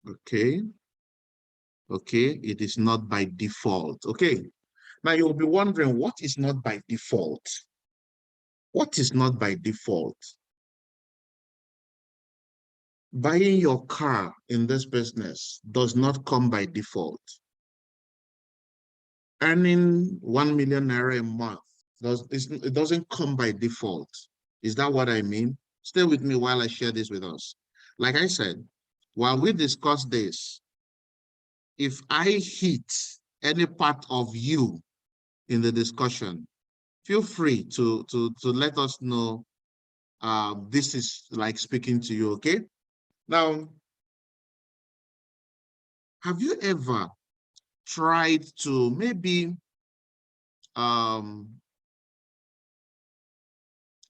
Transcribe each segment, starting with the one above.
Okay. Okay. It is not by default. Okay. Now you'll be wondering, what is not by default? What is not by default? Buying your car in this business does not come by default. Earning 1 million naira a month it doesn't come by default. Is that what I mean? Stay with me while I share this with us. Like I said, while we discuss this, if I hit any part of you in the discussion, feel free to let us know this is like speaking to you, okay? Now, have you ever tried to maybe um,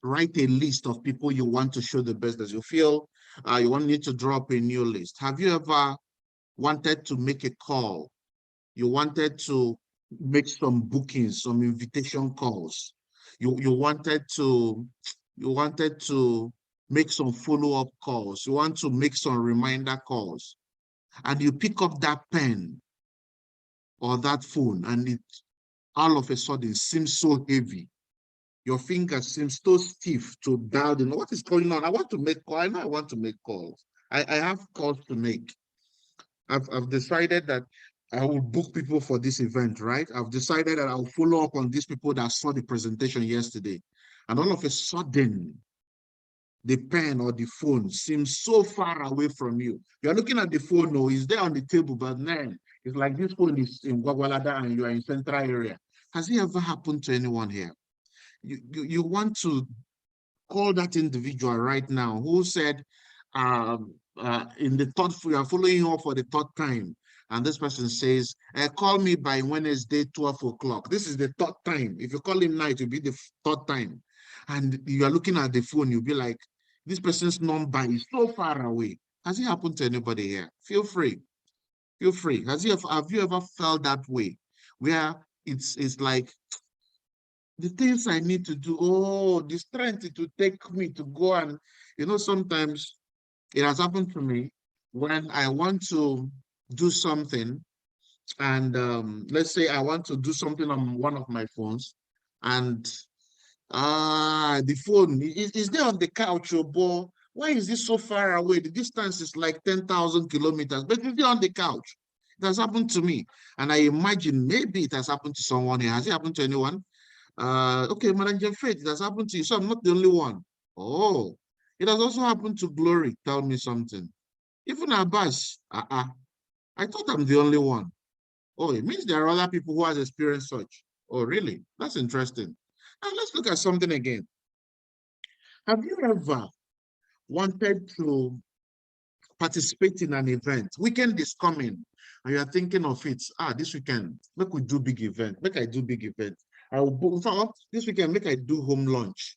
write a list of people you want to show the business? You feel you want need to draw up a new list. Have you ever wanted to make a call? You wanted to make some bookings, some invitation calls. You wanted to make some follow-up calls. You want to make some reminder calls. And you pick up that pen or that phone, and it all of a sudden seems so heavy. Your fingers seem so stiff to dial in. What is going on? I want to make calls. I know I want to make calls. I have calls to make. I've decided that I will book people for this event, right? I've decided that I'll follow up on these people that saw the presentation yesterday. And all of a sudden, the pen or the phone seems so far away from you. You're looking at the phone, no, it's there on the table, but then it's like this phone is in Gwagwalada and you are in central area. Has it ever happened to anyone here? You want to call that individual right now who said in the third, you are following up for the third time, and this person says, call me by Wednesday, 12 o'clock. This is the third time. If you call him now, it will be the third time. And you are looking at the phone, you'll be like, this person's number is so far away. Has it happened to anybody here? Feel free. Feel free. Have you ever felt that way? Where it's like the things I need to do, oh, the strength it will take me to go and, sometimes it has happened to me when I want to do something and let's say I want to do something on one of my phones and the phone is there on the couch, oh boy. Why is this so far away? The distance is like 10,000 kilometers, but it's there on the couch. It has happened to me. And I imagine maybe it has happened to someone here. Has it happened to anyone? Okay, Madam Faith, it has happened to you, so I'm not the only one. Oh, it has also happened to Glory. Tell me something. Even Abbas, I thought I'm the only one. Oh, it means there are other people who has experienced such. Oh, really? That's interesting. Now let's look at something again. Have you ever wanted to participate in an event? Weekend is coming, and you're thinking of it. This weekend, make we do big event. Make I do big event. I will book this weekend. Make I do home lunch.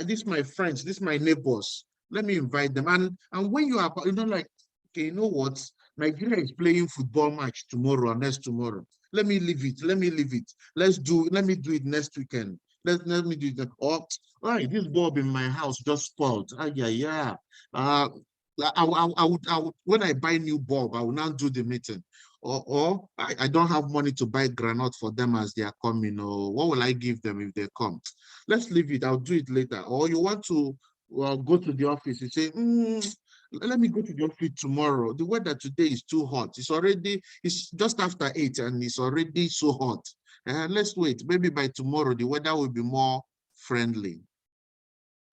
This my friends. This my neighbors. Let me invite them. And when you are, like, okay, you know what? Nigeria is playing football match tomorrow and next tomorrow. Let me leave it. Let me leave it. Let me do it next weekend. Let me do it. Or, all right, this bulb in my house just spoiled. Yeah. I would, when I buy new bulb, I will now do the meeting. Or I don't have money to buy granite for them as they are coming. Or what will I give them if they come? Let's leave it. I'll do it later. Or you want to go to the office. You say, let me go to the office tomorrow. The weather today is too hot. It's just after 8 and it's already so hot. Let's wait. Maybe by tomorrow, the weather will be more friendly.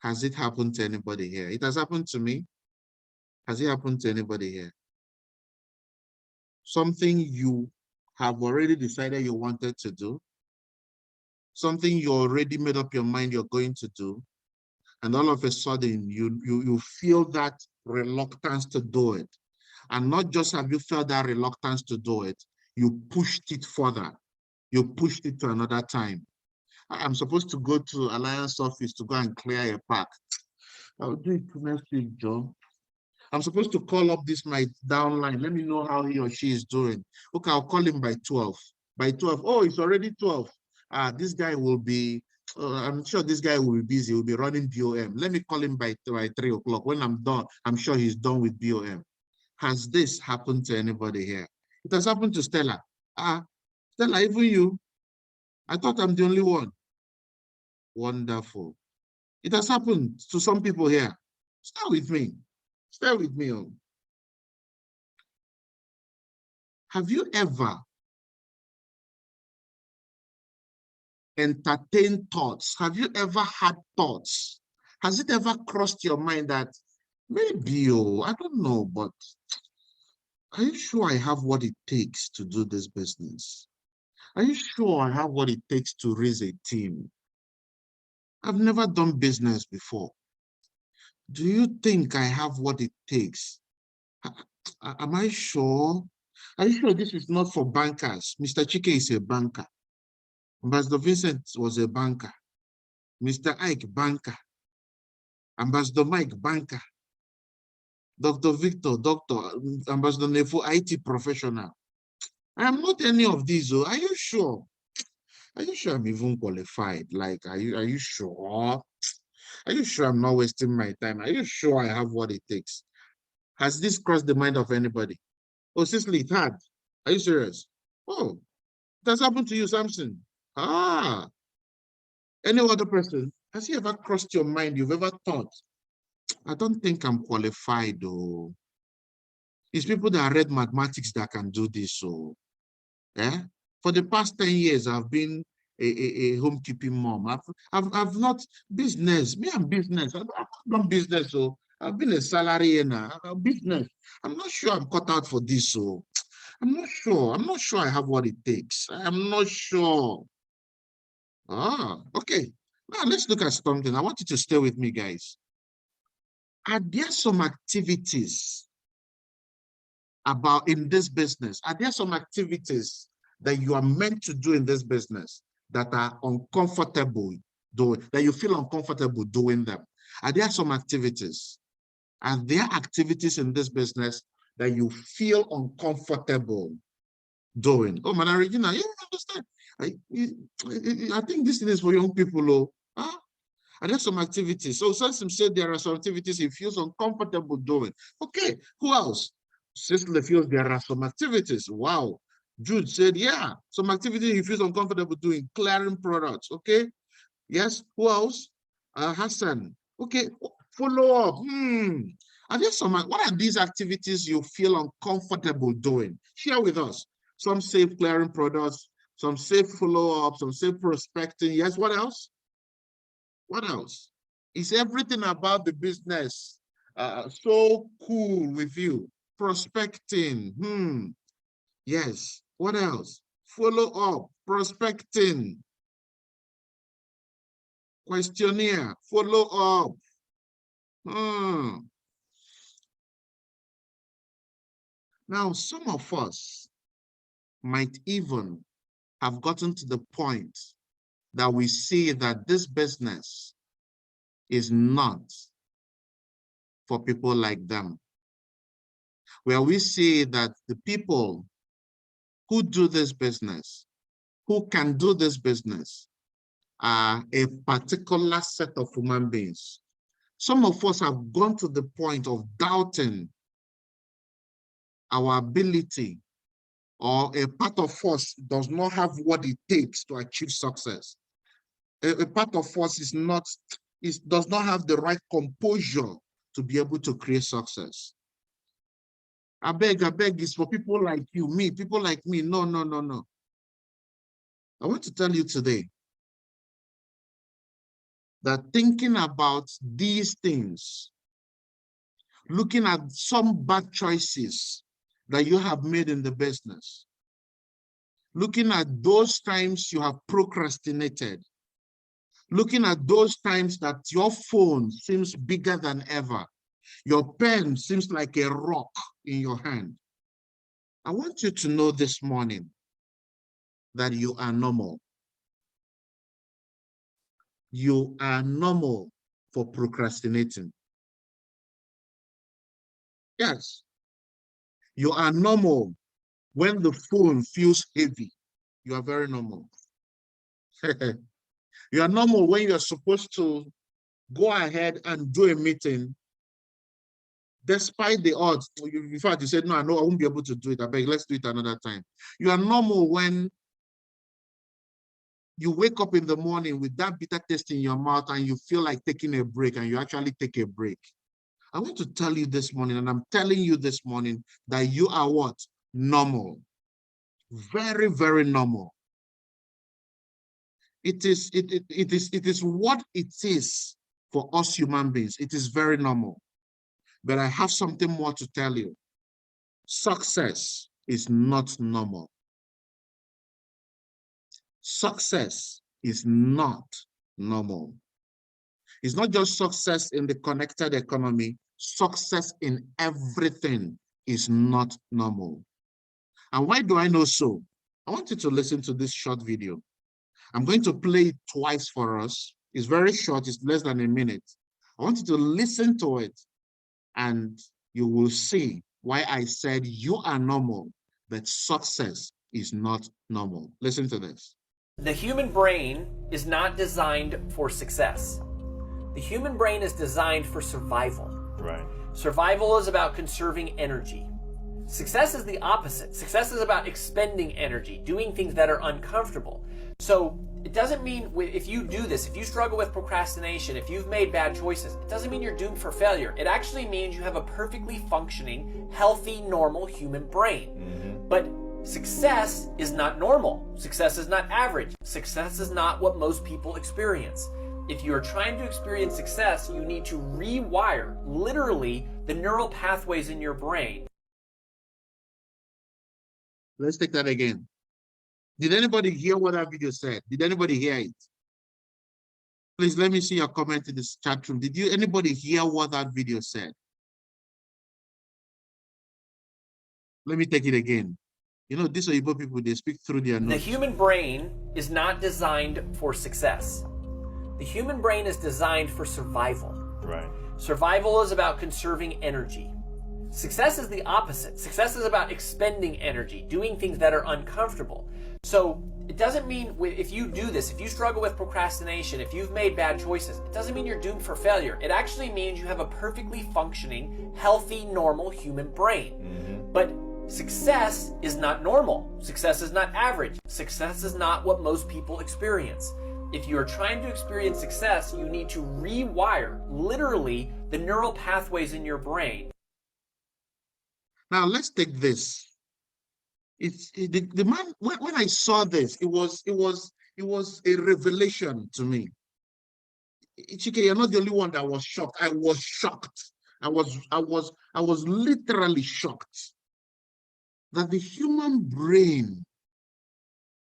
Has it happened to anybody here? It has happened to me. Has it happened to anybody here? Something you have already decided you wanted to do, something you already made up your mind you're going to do, and all of a sudden you feel that reluctance to do it. And not just have you felt that reluctance to do it, you pushed it further. You pushed it to another time. I'm supposed to go to Alliance office to go and clear a park. I'll do it next week, Joe. I'm supposed to call up this my downline. Let me know how he or she is doing. Okay, I'll call him by 12. By 12, oh, it's already 12. This guy will be, I'm sure this guy will be busy. He'll be running BOM. Let me call him by 3 o'clock. When I'm done, I'm sure he's done with BOM. Has this happened to anybody here? It has happened to Stella. Stella, even you. I thought I'm the only one. Wonderful. It has happened to some people here. Stay with me. Stay with me. Oh. Have you ever entertained thoughts? Have you ever had thoughts? Has it ever crossed your mind that maybe, I don't know, but are you sure I have what it takes to do this business? Are you sure I have what it takes to raise a team? I've never done business before. Do you think I have what it takes? Am I sure? Are you sure this is not for bankers? Mr. Chike is a banker. Ambassador Vincent was a banker. Mr. Ike, banker. Ambassador Mike, banker. Dr. Victor, doctor. Ambassador Nefu, IT professional. I am not any of these. Are you sure? Are you sure I'm even qualified? Like, are you sure? Are you sure I'm not wasting my time? Are you sure I have what it takes? Has this crossed the mind of anybody? Oh, Cicely, it had. Are you serious? Oh, it has happened to you, Samson. Any other person? Has it ever crossed your mind? You've ever thought, I don't think I'm qualified, though. It's people that read mathematics that can do this. So, yeah. For the past 10 years, I've been a homekeeping mom. I've not business. Me, I'm business. I've done business. So I've been a salary earner. Business. I'm not sure I'm cut out for this. So I'm not sure. I'm not sure I have what it takes. I'm not sure. Okay. Now let's look at something. I want you to stay with me, guys. Are there some activities in this business? Are there some activities that you are meant to do in this business that are uncomfortable doing, that you feel uncomfortable doing them? Are there some activities? Are there activities in this business that you feel uncomfortable doing? Oh, Madam Regina, you understand? I think this is for young people. Are there some activities? So Samson said there are some activities he feels uncomfortable doing. Okay, who else? Cicely feels there are some activities. Wow. Jude said, yeah, some activities he feels uncomfortable doing, clearing products. Okay. Yes. Who else? Hassan. Okay. Follow up. Are there what are these activities you feel uncomfortable doing? Share with us. Some say clearing products, some say follow up, some say prospecting. Yes. What else? What else? Is everything about the business so cool with you? Prospecting. Yes. What else? Follow up. Prospecting. Questionnaire. Follow up. Now, some of us might even have gotten to the point that we see that this business is not for people like them. Where we see that the people who do this business, who can do this business, are a particular set of human beings. Some of us have gone to the point of doubting our ability, or a part of us does not have what it takes to achieve success. A part of us does not have the right composure to be able to create success. I beg, it's for people like you, me, people like me. No. I want to tell you today that thinking about these things, looking at some bad choices that you have made in the business, looking at those times you have procrastinated, looking at those times that your phone seems bigger than ever, your pen seems like a rock in your hand. I want you to know this morning that you are normal. You are normal for procrastinating. Yes. You are normal when the phone feels heavy. You are very normal. You are normal when you're supposed to go ahead and do a meeting Despite the odds, in fact, you said, no, I won't be able to do it. I beg, let's do it another time. You are normal when you wake up in the morning with that bitter taste in your mouth and you feel like taking a break, and you actually take a break. I want to tell you this morning, and I'm telling you this morning, that you are what? Normal. Very, very normal. It is what it is for us human beings. It is very normal. But I have something more to tell you. Success is not normal. Success is not normal. It's not just success in the connected economy. Success in everything is not normal. And why do I know so? I want you to listen to this short video. I'm going to play it twice for us. It's very short, it's less than a minute. I want you to listen to it, and you will see why I said you are normal, but success is not normal. Listen to this. The human brain is not designed for success. The human brain is designed for survival. Right. Survival is about conserving energy. Success is the opposite. Success is about expending energy, doing things that are uncomfortable. So it doesn't mean if you do this, if you struggle with procrastination, if you've made bad choices, it doesn't mean you're doomed for failure. It actually means you have a perfectly functioning, healthy, normal human brain. Mm-hmm. But success is not normal. Success is not average. Success is not what most people experience. If you're trying to experience success, you need to rewire, literally, the neural pathways in your brain. Let's take that again. Did anybody hear what that video said? Did anybody hear it? Please let me see your comment in this chat room. Did anybody hear what that video said? Let me take it again. You know, these Igbo people, they speak through their notes. The human brain is not designed for success. The human brain is designed for survival. Right. Survival is about conserving energy. Success is the opposite. Success is about expending energy, doing things that are uncomfortable. So it doesn't mean if you do this, if you struggle with procrastination, if you've made bad choices, it doesn't mean you're doomed for failure. It actually means you have a perfectly functioning, healthy, normal human brain. Mm-hmm. But success is not normal. Success is not average. Success is not what most people experience. If you are trying to experience success, you need to rewire, literally, the neural pathways in your brain. Now let's take this. The man, when I saw this, it was a revelation to me. Chike, you're not the only one that was shocked. I was shocked. I was literally shocked that the human brain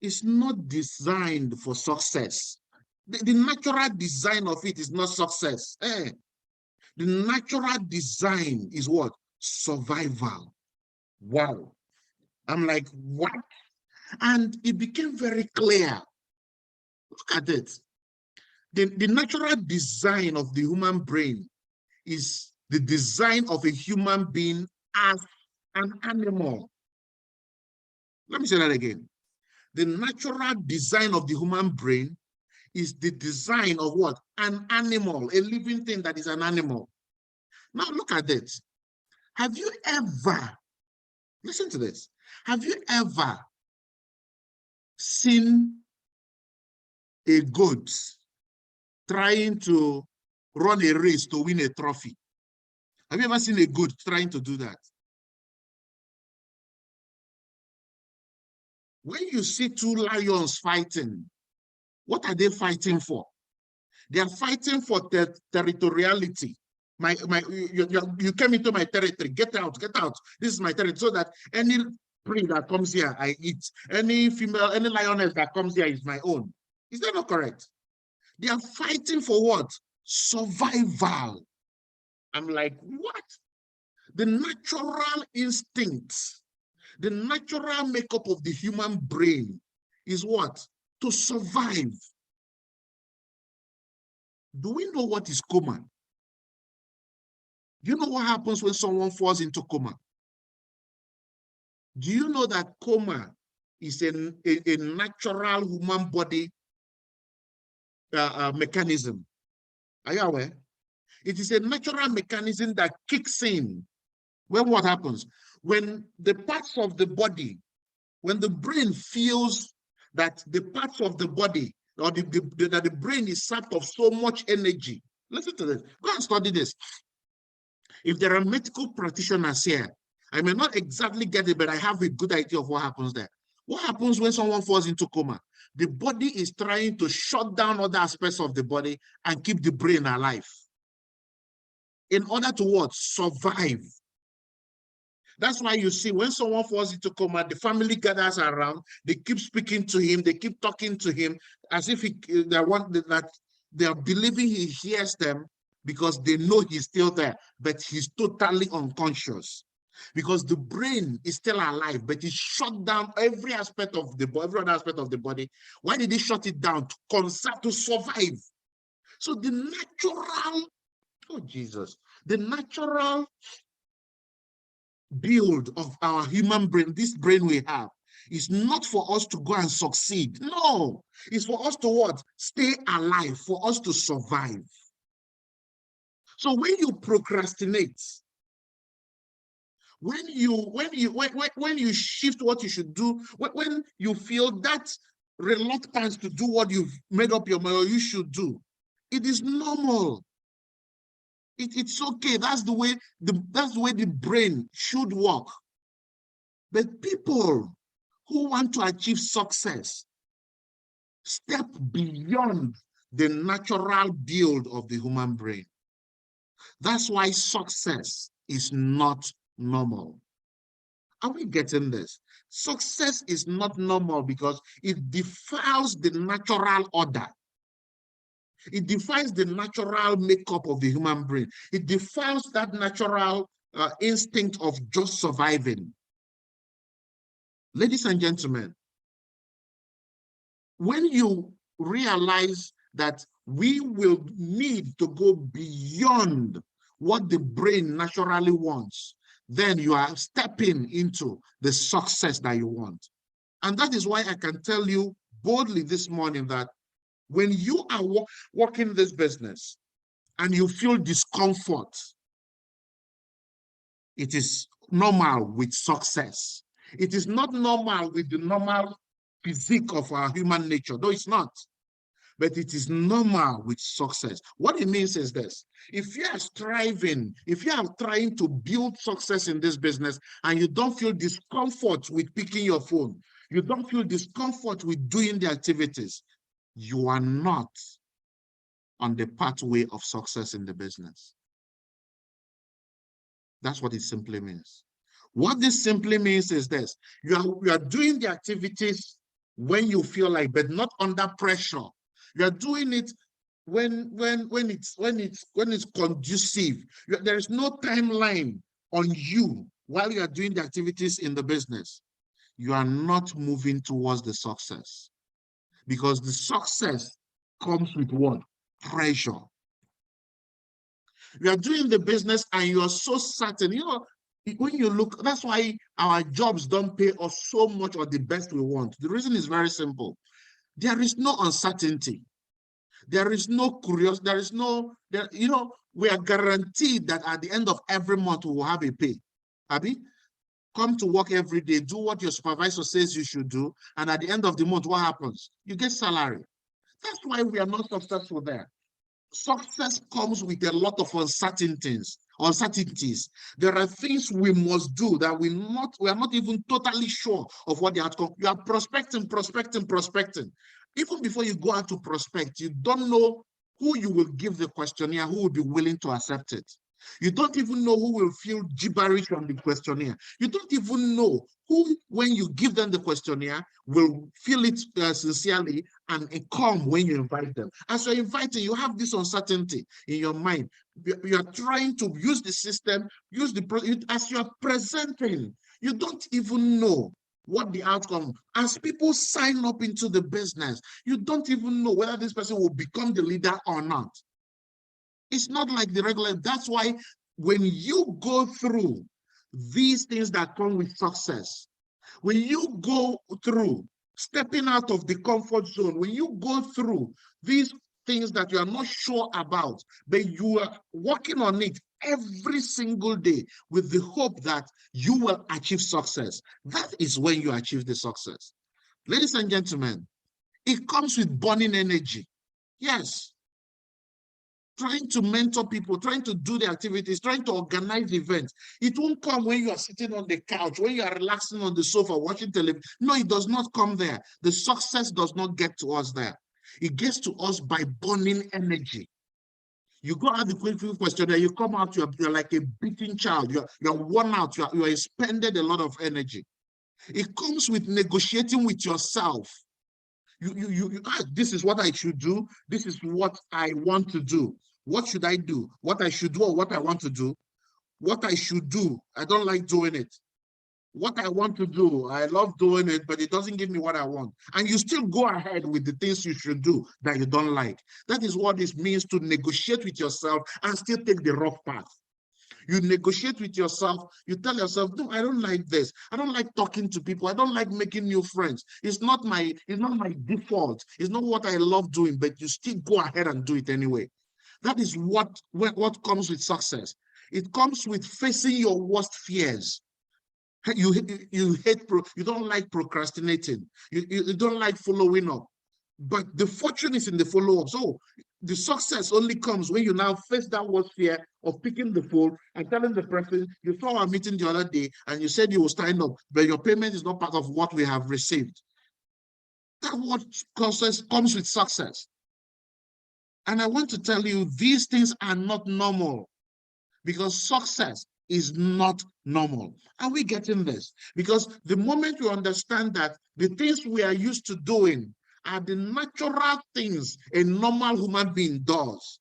is not designed for success. The natural design of it is not success. The natural design is what? Survival. Wow. I'm like, what? And it became very clear. Look at it. The natural design of the human brain is the design of a human being as an animal. Let me say that again. The natural design of the human brain is the design of what? An animal, a living thing that is an animal. Now look at it. Have you ever, listen to this, have you ever seen a goat trying to run a race to win a trophy? Have you ever seen a goat trying to do that? When you see two lions fighting, what are they fighting for? They are fighting for territoriality. You came into my territory. Get out, get out. This is my territory. So that any prey that comes here, I eat. Any female, any lioness that comes here is my own. Is that not correct? They are fighting for what? Survival. I'm like, what? The natural instincts, the natural makeup of the human brain is what? To survive. Do we know what is coma? Do you know what happens when someone falls into coma? Do you know that coma is a natural human body mechanism? Are you aware? It is a natural mechanism that kicks in when what happens? When the parts of the body, when the brain feels that the parts of the body or that the brain is sapped of so much energy. Listen to this. Go and study this. If there are medical practitioners here, I may not exactly get it, but I have a good idea of what happens there. What happens when someone falls into coma? The body is trying to shut down other aspects of the body and keep the brain alive. In order to what? Survive. That's why you see when someone falls into coma, the family gathers around, they keep speaking to him, they keep talking to him as if that they are believing he hears them because they know he's still there, but he's totally unconscious. Because the brain is still alive, but it shut down every aspect of the body, every other aspect of the body. Why did he shut it down? To conserve, to survive. So the natural, oh Jesus, the natural build of our human brain, this brain we have, is not for us to go and succeed. No, it's for us to what? Stay alive, for us to survive. So when you procrastinate, when you shift what you should do, when you feel that reluctance to do what you've made up your mind or you should do, it is normal. It's okay. That's the way the brain should work. But people who want to achieve success step beyond the natural build of the human brain. That's why success is not normal. Are we getting this? Success is not normal because it defiles the natural order. It defies the natural makeup of the human brain. It defies that natural instinct of just surviving. Ladies and gentlemen, when you realize that we will need to go beyond what the brain naturally wants, then you are stepping into the success that you want. And that is why I can tell you boldly this morning that when you are working this business and you feel discomfort, it is normal with success. It is not normal with the normal physique of our human nature. No, it's not. But it is normal with success. What it means is this: if you are striving, if you are trying to build success in this business and you don't feel discomfort with picking your phone, you don't feel discomfort with doing the activities, you are not on the pathway of success in the business. That's what it simply means. What this simply means is this: you are doing the activities when you feel like, but not under pressure. You are doing it when it's conducive. There is no timeline on you while you are doing the activities in the business. You are not moving towards the success, because the success comes with what? Pressure. You are doing the business and you are so certain. You know, when you look, that's why our jobs don't pay us so much or the best we want. The reason is very simple. There is no uncertainty. There is no curiosity. There is no, you know, we are guaranteed that at the end of every month we will have a pay. Abi, come to work every day, do what your supervisor says you should do, and at the end of the month, what happens? You get salary. That's why we are not successful there. Success comes with a lot of uncertainties. There are things we must do that we are not even totally sure of what the outcome. You are prospecting. Even before you go out to prospect, you don't know who you will give the questionnaire, who will be willing to accept it. You don't even know who will feel gibberish on the questionnaire. You don't even know who, when you give them the questionnaire, will feel it sincerely and come when you invite them. As you're inviting, you have this uncertainty in your mind. You are trying to use the system, as you're presenting, you don't even know what the outcome. As people sign up into the business, you don't even know whether this person will become the leader or not. It's not like the regular. That's why when you go through these things that come with success, when you go through stepping out of the comfort zone, when you go through these things that you are not sure about, but you are working on it every single day with the hope that you will achieve success. That is when you achieve the success. Ladies and gentlemen, it comes with burning energy. Yes. Trying to mentor people, trying to do the activities, trying to organize events. It won't come when you are sitting on the couch, when you are relaxing on the sofa, watching television. No, it does not come there. The success does not get to us there. It gets to us by burning energy. You go out the quick questionnaire, you come out, you're like a beaten child. You're worn out, you're expended a lot of energy. It comes with negotiating with yourself. This is what I should do. This is what I want to do. What should I do? What I should do or what I want to do? What I should do, I don't like doing it. What I want to do, I love doing it, but it doesn't give me what I want. And you still go ahead with the things you should do that you don't like. That is what it means to negotiate with yourself and still take the rough path. You negotiate with yourself. You tell yourself, no, I don't like this. I don't like talking to people. I don't like making new friends. It's not my default. It's not what I love doing, but you still go ahead and do it anyway. That is what comes with success. It comes with facing your worst fears. You don't like procrastinating. You don't like following up. But the fortune is in the follow-up. So the success only comes when you now face that worst fear of picking the phone and telling the person, you saw our meeting the other day and you said you will sign up, but your payment is not part of what we have received. That's what comes with success. And I want to tell you, these things are not normal because success is not normal. Are we getting this? Because the moment you understand that the things we are used to doing are the natural things a normal human being does.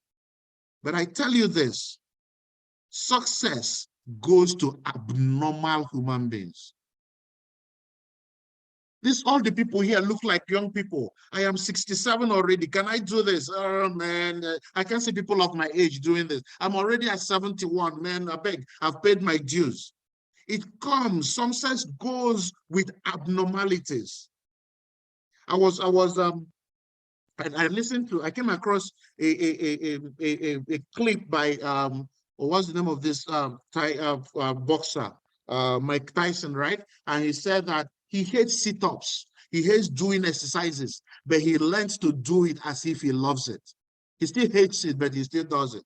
But I tell you this, success goes to abnormal human beings. All the people here look like young people. I am 67 already. Can I do this? Oh, man, I can't see people of my age doing this. I'm already at 71, man, I beg, I've paid my dues. It comes, success goes with abnormalities. I came across a clip by, what's the name of this boxer, Mike Tyson, right? And he said that he hates sit-ups. He hates doing exercises, but he learns to do it as if he loves it. He still hates it, but he still does it.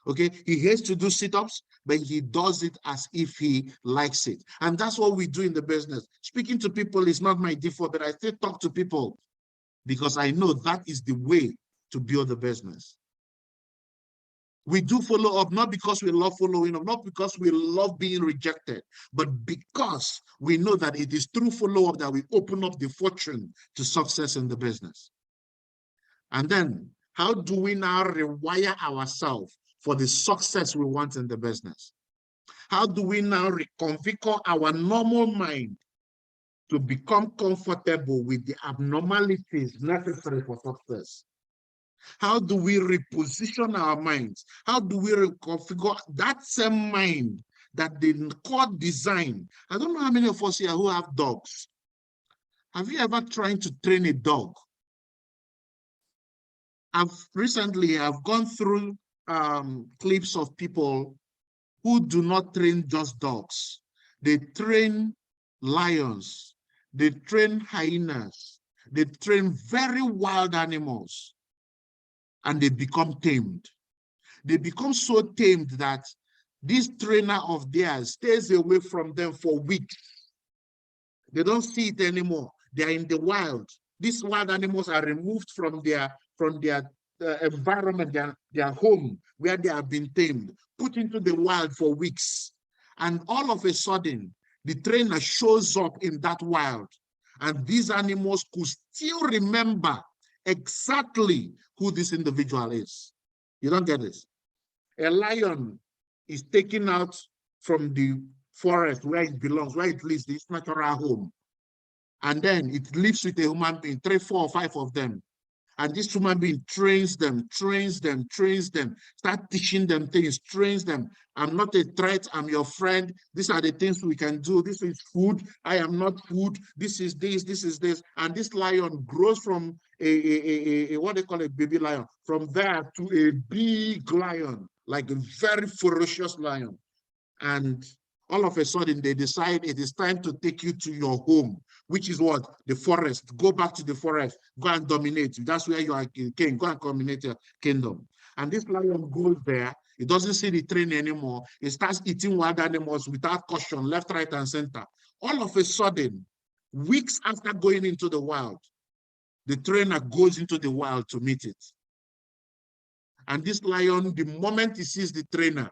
Okay, he hates to do sit-ups, but he does it as if he likes it. And that's what we do in the business. Speaking to people is not my default, but I still talk to people because I know that is the way to build a business. We do follow up, not because we love following up, not because we love being rejected, but because we know that it is through follow-up that we open up the fortune to success in the business. And then, how do we now rewire ourselves for the success we want in the business? How do we now reconfigure our normal mind to become comfortable with the abnormalities necessary for success? How do we reposition our minds? How do we reconfigure that same mind that the core design? I don't know how many of us here who have dogs. Have you ever tried to train a dog? Recently I've gone through clips of people who do not train just dogs. They train lions, they train hyenas, they train very wild animals, and they become tamed. They become so tamed that this trainer of theirs stays away from them for weeks. They don't see it anymore. They are in the wild. These wild animals are removed from their environment, their home, where they have been tamed, put into the wild for weeks. And all of a sudden, the trainer shows up in that wild. And these animals could still remember exactly who this individual is. You don't get this. A lion is taken out from the forest where it belongs, where it lives, its natural home. And then it lives with a human being, 3, 4, 5 of them. And this human being trains them, start teaching them things, trains them. I'm not a threat, I'm your friend. These are the things we can do. This is food, I am not food. This is this, this is this. And this lion grows from a what they call a baby lion, from there to a big lion, like a very ferocious lion. And all of a sudden they decide it is time to take you to your home, which is what? The forest. Go back to the forest, go and dominate. That's where you are king, go and dominate your kingdom. And this lion goes there, it doesn't see the train anymore. It starts eating wild animals without caution, left, right, and center. All of a sudden, weeks after going into the wild, the trainer goes into the wild to meet it. And this lion, the moment he sees the trainer,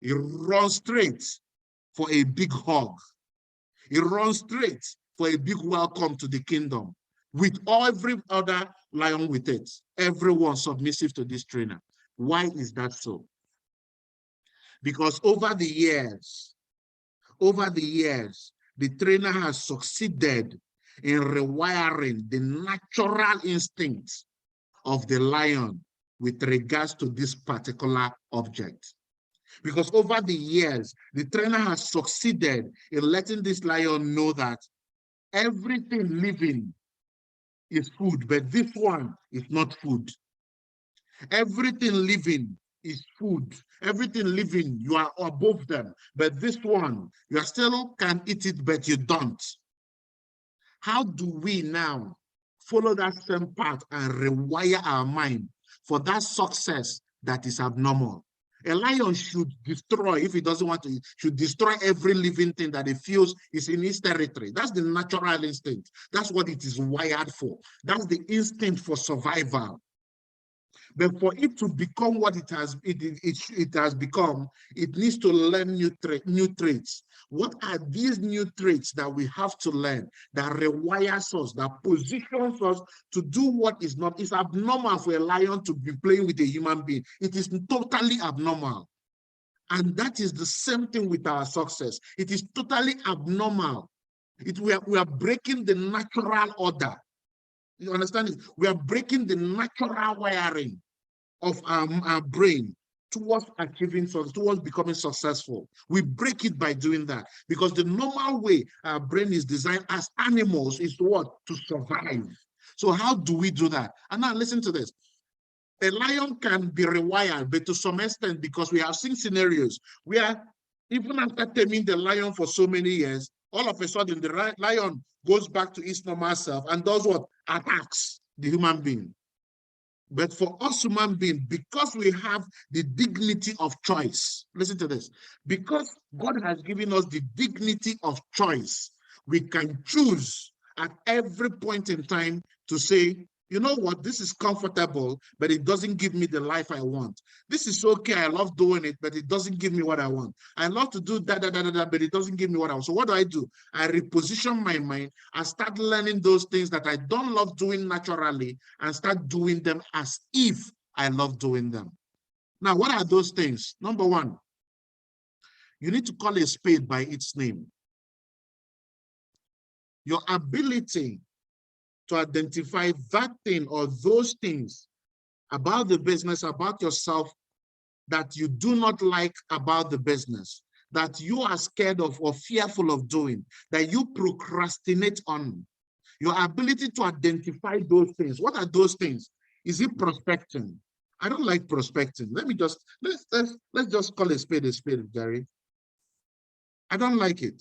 he runs straight for a big hug. He runs straight for a big welcome to the kingdom, with every other lion with it, everyone submissive to this trainer. Why is that so? Because over the years, the trainer has succeeded in rewiring the natural instincts of the lion with regards to this particular object. Because over the years, the trainer has succeeded in letting this lion know that everything living is food, but this one is not food. Everything living is food. Everything living, you are above them. But this one, you still can eat it, but you don't. How do we now follow that same path and rewire our mind for that success that is abnormal? A lion should destroy, if he doesn't want to, should destroy every living thing that he feels is in his territory. That's the natural instinct. That's what it is wired for. That's the instinct for survival. But for it to become what it has become, it needs to learn new traits. What are these new traits that we have to learn that rewires us, that positions us to do what is not? It's abnormal for a lion to be playing with a human being. It is totally abnormal. And that is the same thing with our success. It is totally abnormal. We are breaking the natural order. You understand it? We are breaking the natural wiring of our brain towards achieving, towards becoming successful. We break it by doing that, because the normal way our brain is designed as animals is what? To survive. So how do we do that? And now listen to this. A lion can be rewired, but to some extent, because we have seen scenarios where even after taming the lion for so many years, all of a sudden the lion goes back to its normal self and does what? Attacks the human being. But for us human beings, because we have the dignity of choice, listen to this, because God has given us the dignity of choice, we can choose at every point in time to say, you know what, this is comfortable, but it doesn't give me the life I want. This is okay, I love doing it, but it doesn't give me what I want. I love to do that, but it doesn't give me what I want. So what do? I reposition my mind and start learning those things that I don't love doing naturally and start doing them as if I love doing them. Now, what are those things? Number one, you need to call a spade by its name. Your ability to identify that thing or those things about the business, about yourself, that you do not like about the business, that you are scared of or fearful of doing, that you procrastinate on. Your ability to identify those things. What are those things? Is it prospecting? I don't like prospecting. Let's just call a spade, Gary. I don't like it.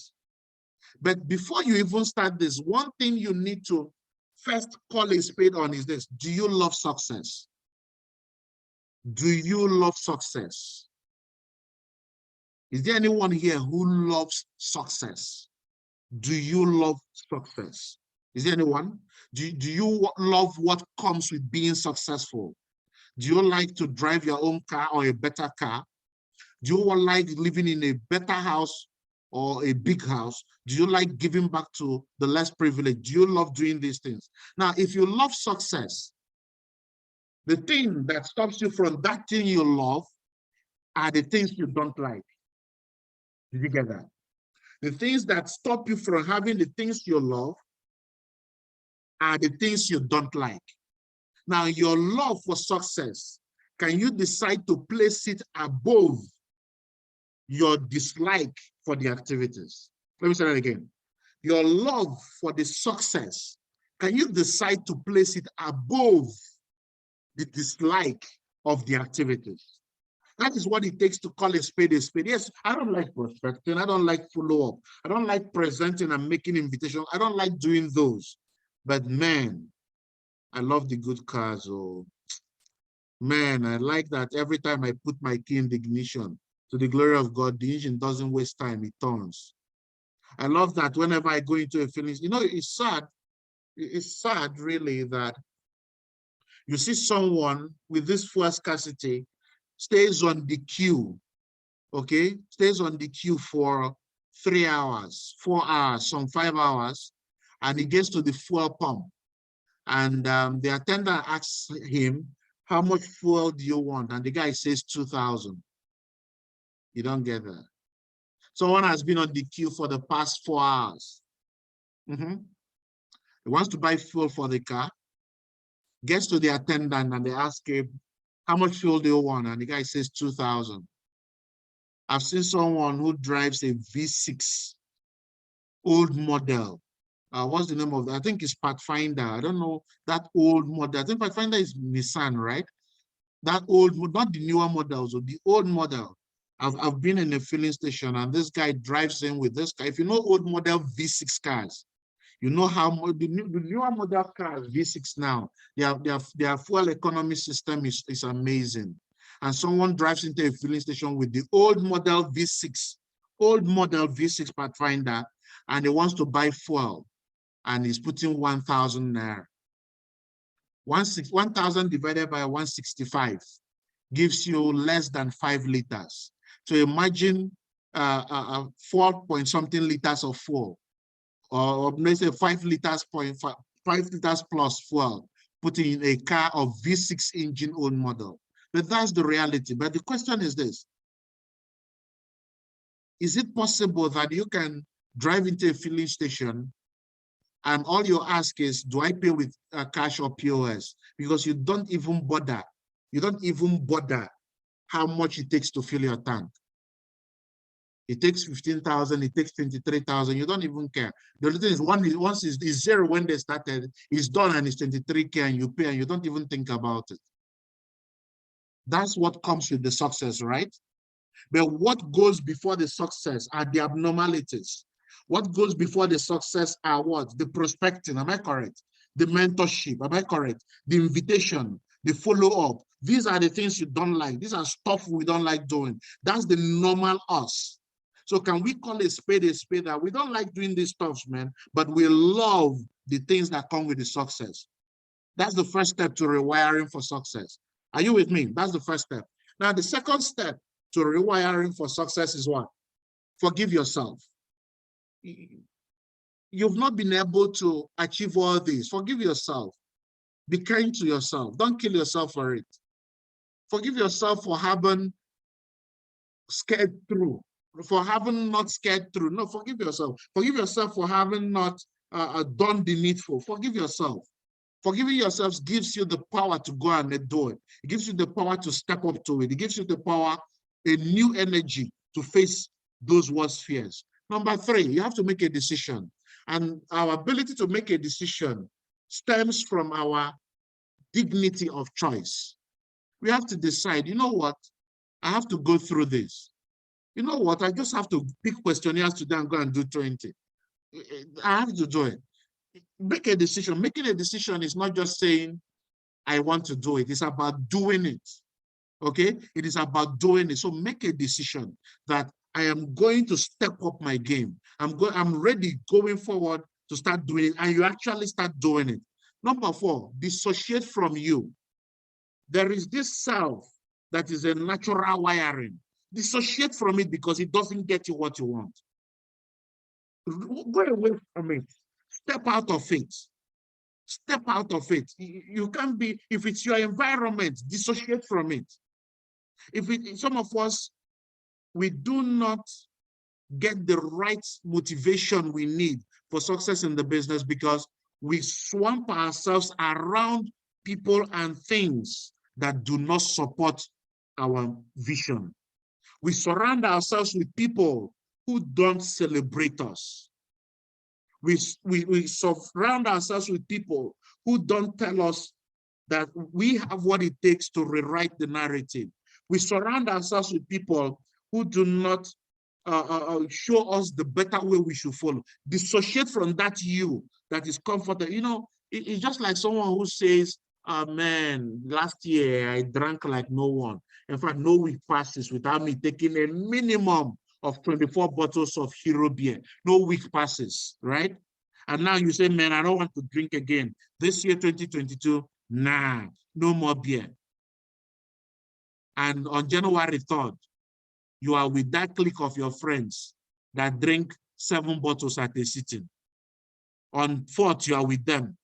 But before you even start this, one thing you need to first call a spade on is this. Do you love success? Do you love success? Is there anyone here who loves success? Do you love success? Is there anyone? Do you love what comes with being successful? Do you like to drive your own car or a better car? Do you like living in a better house or a big house? Do you like giving back to the less privileged? Do you love doing these things? Now, if you love success, the thing that stops you from that thing you love are the things you don't like. Did you get that? The things that stop you from having the things you love are the things you don't like. Now, your love for success, can you decide to place it above your dislike for the activities? Let me say that again. Your love for the success, can you decide to place it above the dislike of the activities? That is what it takes to call a spade a spade. Yes, I don't like prospecting. I don't like follow-up. I don't like presenting and making invitations. I don't like doing those. But man, I love the good cars. Oh, man, I like that every time I put my key in the ignition, to the glory of God, the engine doesn't waste time, it turns. I love that whenever I go into a filling, you know, it's sad really that you see someone with this fuel scarcity stays on the queue, okay? Stays on the queue for 3 hours, 4 hours, some 5 hours, and he gets to the fuel pump. And the attendant asks him, how much fuel do you want? And the guy says 2,000. You don't get that. Someone has been on the queue for the past 4 hours. He wants to buy fuel for the car, gets to the attendant and they ask him, how much fuel do you want? And the guy says 2,000. I've seen someone who drives a V6 old model. What's the name of that? I think it's Pathfinder. I don't know that old model. I think Pathfinder is Nissan, right? That old, not the newer models, or the old model. I've been in a filling station and this guy drives in with this guy. If you know old model V6 cars, you know how the newer model cars, V6 now, their fuel economy system is amazing. And someone drives into a filling station with the old model V6 Pathfinder, and he wants to buy fuel, and he's putting 1,000 naira. 1,000 divided by 165 gives you less than 5 liters. So imagine 4 point something liters of fuel, or let's say 5 liters plus fuel, putting in a car of V6 engine old model. But that's the reality. But the question is this: is it possible that you can drive into a filling station and all you ask is, do I pay with cash or POS? Because you don't even bother. You don't even bother how much it takes to fill your tank. It takes 15,000, it takes 23,000, you don't even care. The only thing is, once it's zero when they started, it's done and it's 23K and you pay and you don't even think about it. That's what comes with the success, right? But what goes before the success are the abnormalities. What goes before the success are what? The prospecting, am I correct? The mentorship, am I correct? The invitation, the follow-up. These are the things you don't like. These are stuff we don't like doing. That's the normal us. So can we call a spade that we don't like doing these stuff, man, but we love the things that come with the success. That's the first step to rewiring for success. Are you with me? That's the first step. Now, the second step to rewiring for success is what? Forgive yourself. You've not been able to achieve all this. Forgive yourself. Be kind to yourself. Don't kill yourself for it. Forgive yourself for having scared through, for having not scared through. No, forgive yourself. Forgive yourself for having not done the needful. Forgive yourself. Forgiving yourself gives you the power to go and do it. It gives you the power to step up to it. It gives you the power, a new energy to face those worst fears. Number 3, you have to make a decision. And our ability to make a decision stems from our dignity of choice. We have to decide, you know what? I have to go through this. You know what? I just have to pick questionnaires today and go and do 20. I have to do it. Make a decision. Making a decision is not just saying, I want to do it. It's about doing it. Okay? It is about doing it. So make a decision that I am going to step up my game. I'm ready going forward to start doing it. And you actually start doing it. Number 4, dissociate from you. There is this self that is a natural wiring. Dissociate from it because it doesn't get you what you want. Go away from it. Step out of it. Step out of it. You can't be, if it's your environment, dissociate from it. Some of us, we do not get the right motivation we need for success in the business because we swamp ourselves around people and things that do not support our vision. We surround ourselves with people who don't celebrate us. We surround ourselves with people who don't tell us that we have what it takes to rewrite the narrative. We surround ourselves with people who do not show us the better way we should follow. Dissociate from that you that is comfortable. You know, it's just like someone who says, man, last year I drank like no one. In fact, no week passes without me taking a minimum of 24 bottles of hero beer. No week passes, right? And now you say, man, I don't want to drink again. This year, 2022, nah, no more beer. And on January 3rd, you are with that clique of your friends that drink 7 bottles at a sitting. On 4th, you are with them.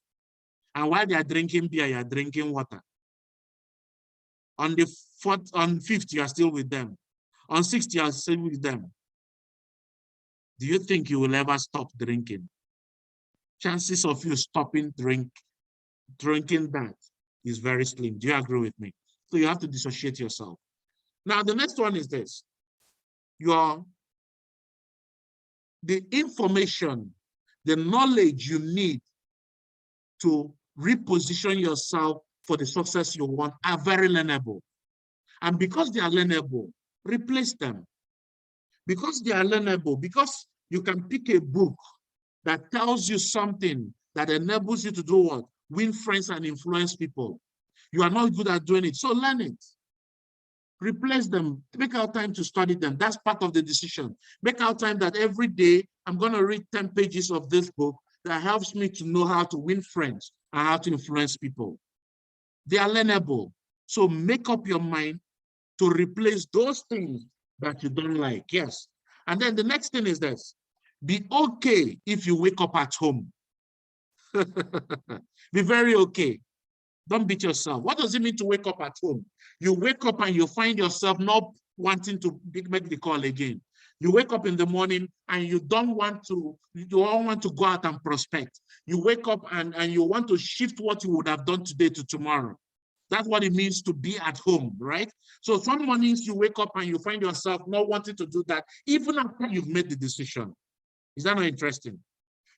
And while they are drinking beer, you are drinking water. On the 4th, on 5th, you are still with them. On 6th, you are still with them. Do you think you will ever stop drinking? Chances of you stopping drinking that is very slim. Do you agree with me? So you have to dissociate yourself. Now, the next one is this. The information, the knowledge you need to reposition yourself for the success you want are very learnable. And because they are learnable, replace them. Because they are learnable, because you can pick a book that tells you something that enables you to do what? Win friends and influence people. You are not good at doing it, so learn it. Replace them. Make out time to study them. That's part of the decision. Make out time that every day I'm going to read 10 pages of this book that helps me to know how to win friends and how to influence people. They are learnable. So make up your mind to replace those things that you don't like. Yes. And then the next thing is this. Be okay if you wake up at home. Be very okay. Don't beat yourself. What does it mean to wake up at home? You wake up and you find yourself not wanting to make the call again. You wake up in the morning and you don't want to go out and prospect. You wake up and you want to shift what you would have done today to tomorrow. That's what it means to be at home, right? So some mornings you wake up and you find yourself not wanting to do that, even after you've made the decision. Is that not interesting?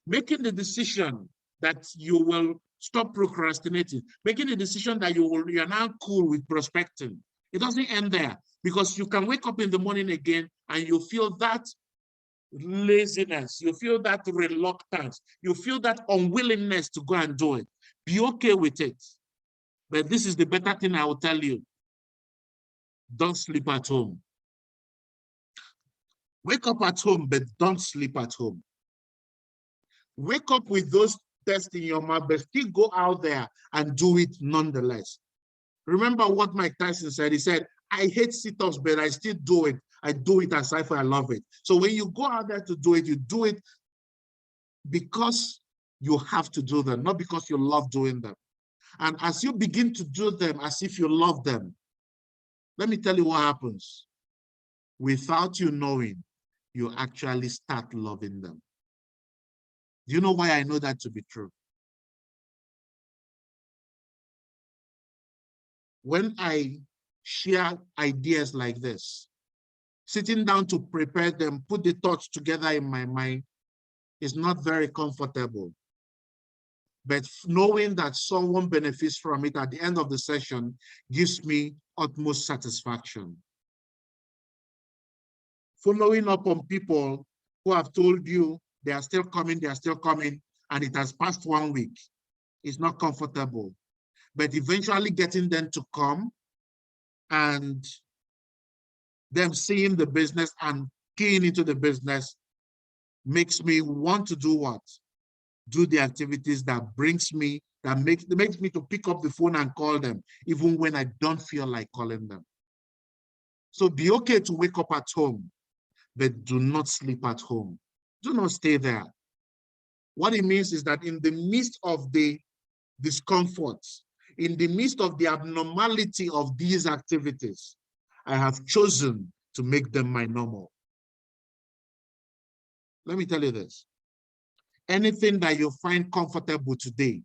Making the decision that you will stop procrastinating, making the decision that you're now cool with prospecting. It doesn't end there, because you can wake up in the morning again and you feel that laziness, you feel that reluctance, you feel that unwillingness to go and do it. Be okay with it. But this is the better thing I will tell you. Don't sleep at home. Wake up at home, but don't sleep at home. Wake up with those tests in your mouth, but still go out there and do it nonetheless. Remember what Mike Tyson said. He said, I hate sit-ups, but I still do it. I do it as if I love it. So when you go out there to do it, you do it because you have to do them, not because you love doing them. And as you begin to do them as if you love them, let me tell you what happens. Without you knowing, you actually start loving them. Do you know why I know that to be true? When I share ideas like this, sitting down to prepare them, put the thoughts together in my mind is not very comfortable. But knowing that someone benefits from it at the end of the session gives me utmost satisfaction. Following up on people who have told you they are still coming, and it has passed 1 week is not comfortable. But eventually getting them to come and them seeing the business and keying into the business makes me want to do what? Do the activities that makes me to pick up the phone and call them, even when I don't feel like calling them. So be okay to wake up at home, but do not sleep at home. Do not stay there. What it means is that in the midst of the discomfort, in the midst of the abnormality of these activities, I have chosen to make them my normal. Let me tell you this. Anything that you find comfortable today,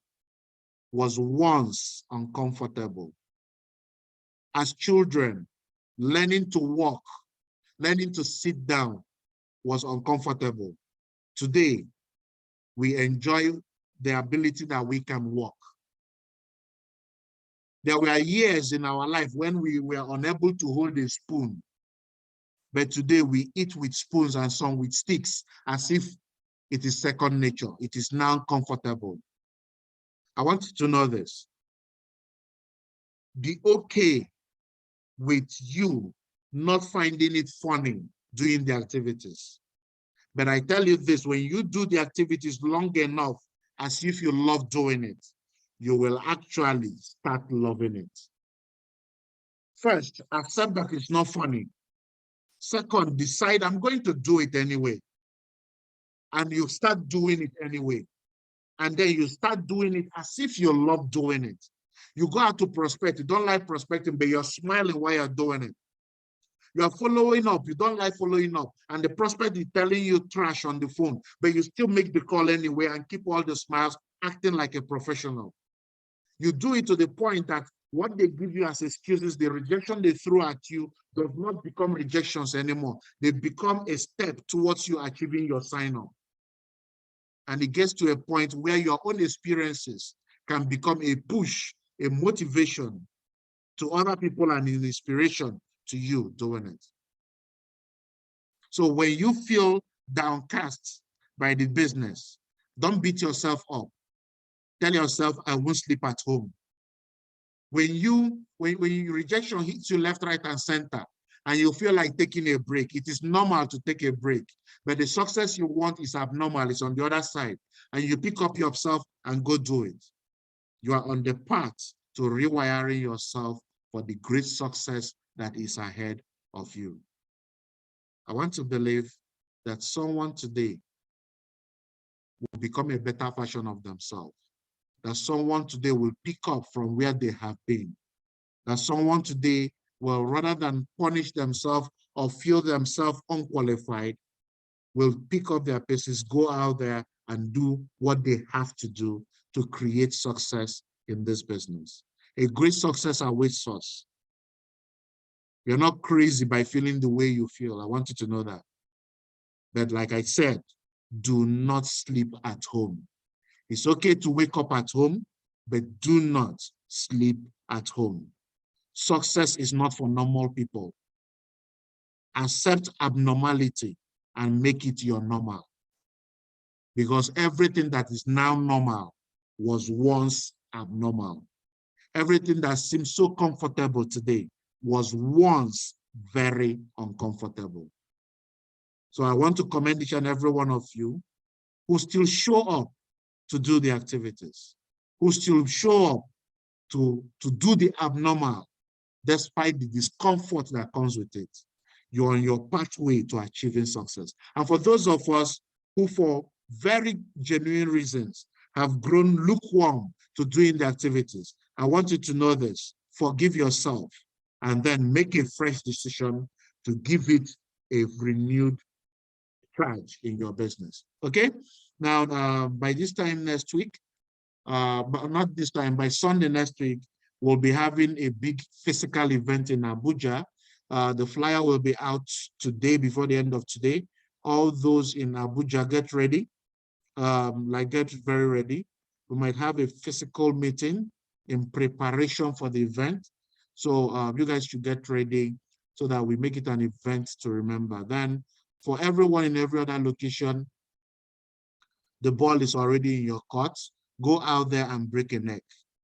was once uncomfortable. As children, learning to walk, learning to sit down was uncomfortable. Today, we enjoy the ability that we can walk. There were years in our life when we were unable to hold a spoon, but today we eat with spoons and some with sticks as if it is second nature. It is now comfortable. I want you to know this. Be okay with you not finding it funny doing the activities. But I tell you this, when you do the activities long enough, as if you love doing it, you will actually start loving it. First, accept that it's not funny. Second, decide I'm going to do it anyway. And you start doing it anyway. And then you start doing it as if you love doing it. You go out to prospect. You don't like prospecting, but you're smiling while you're doing it. You are following up. You don't like following up. And the prospect is telling you trash on the phone, but you still make the call anyway and keep all the smiles, acting like a professional. You do it to the point that what they give you as excuses, the rejection they throw at you does not become rejections anymore. They become a step towards you achieving your sign-up. And it gets to a point where your own experiences can become a push, a motivation to other people and an inspiration to you doing it. So when you feel downcast by the business, don't beat yourself up. Tell yourself, I won't sleep at home. When rejection hits you left, right, and center, and you feel like taking a break, it is normal to take a break. But the success you want is abnormal, it's on the other side. And you pick up yourself and go do it. You are on the path to rewiring yourself for the great success that is ahead of you. I want to believe that someone today will become a better version of themselves. That someone today will pick up from where they have been. That someone today will, rather than punish themselves or feel themselves unqualified, will pick up their paces, go out there and do what they have to do to create success in this business. A great success awaits us. You're not crazy by feeling the way you feel. I want you to know that. But like I said, do not sleep at home. It's okay to wake up at home, but do not sleep at home. Success is not for normal people. Accept abnormality and make it your normal. Because everything that is now normal was once abnormal. Everything that seems so comfortable today was once very uncomfortable. So I want to commend each and every one of you who still show up to do the activities, who still show up to do the abnormal, despite the discomfort that comes with it. You're on your pathway to achieving success. And for those of us who, for very genuine reasons, have grown lukewarm to doing the activities, I want you to know this. Forgive yourself and then make a fresh decision to give it a renewed charge in your business. Okay? Now, by this time next week, but not this time, by Sunday next week, we'll be having a big physical event in Abuja. The flyer will be out today before the end of today. All those in Abuja, get ready. Get very ready. We might have a physical meeting in preparation for the event. So you guys should get ready so that we make it an event to remember. Then for everyone in every other location, the ball is already in your court. Go out there and break a neck.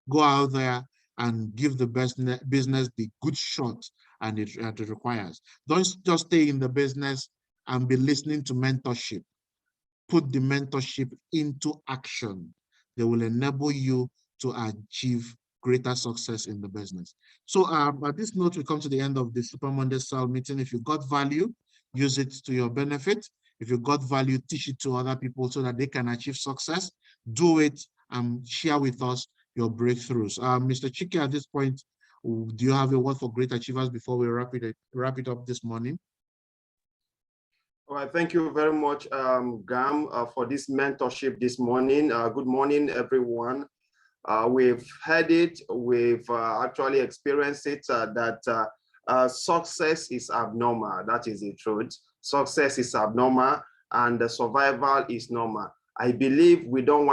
Go out there and give the business the good shot and it requires. Don't just stay in the business and be listening to mentorship. Put the mentorship into action. They will enable you to achieve greater success in the business. So at this note, we come to the end of the Super Monday Style meeting. If you got value, use it to your benefit. If you got value, teach it to other people so that they can achieve success. Do it and share with us your breakthroughs. Mr. Chike, at this point, do you have a word for great achievers before we wrap it up this morning? All right, thank you very much, Gam, for this mentorship this morning. Good morning, everyone. We've heard it, we've actually experienced it, that success is abnormal. That is the truth. Success is abnormal and the survival is normal. I believe we don't want